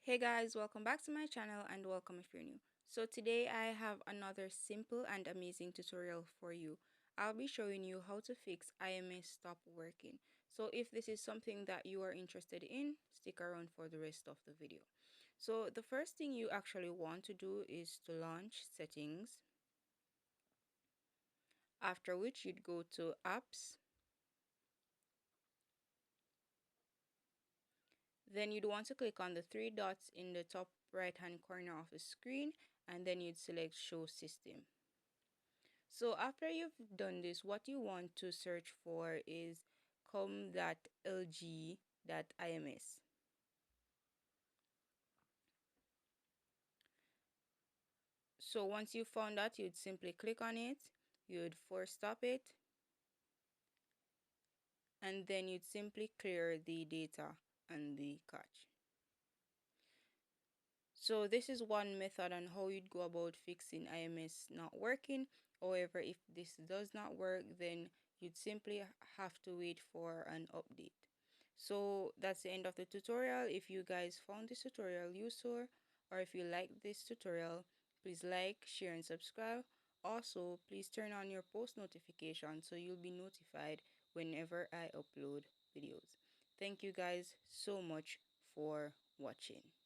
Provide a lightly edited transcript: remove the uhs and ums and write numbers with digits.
Hey guys, welcome back to my channel and welcome if you're new. So today I have another simple and amazing tutorial for you. I'll be showing you how to fix IMS stop working. So if this is something that you are interested in, stick around for the rest of the video. So the first thing you actually want to do is to launch settings, after which you'd go to apps. Then you'd want to click on the three dots in the top right hand corner of the screen and then you'd select show system. So after you've done this, what you want to search for is com.lg.ims. So once you found that, you'd simply click on it, you'd force stop it, and then you'd simply clear the data and the cache. So this is one method on how you'd go about fixing IMS not working. However, if this does not work, then you'd simply have to wait for an update. So that's the end of the tutorial. If you guys found this tutorial useful, or if you like this tutorial, please like, share, and subscribe. Also, please turn on your post notification so you'll be notified whenever I upload videos. Thank you guys so much for watching.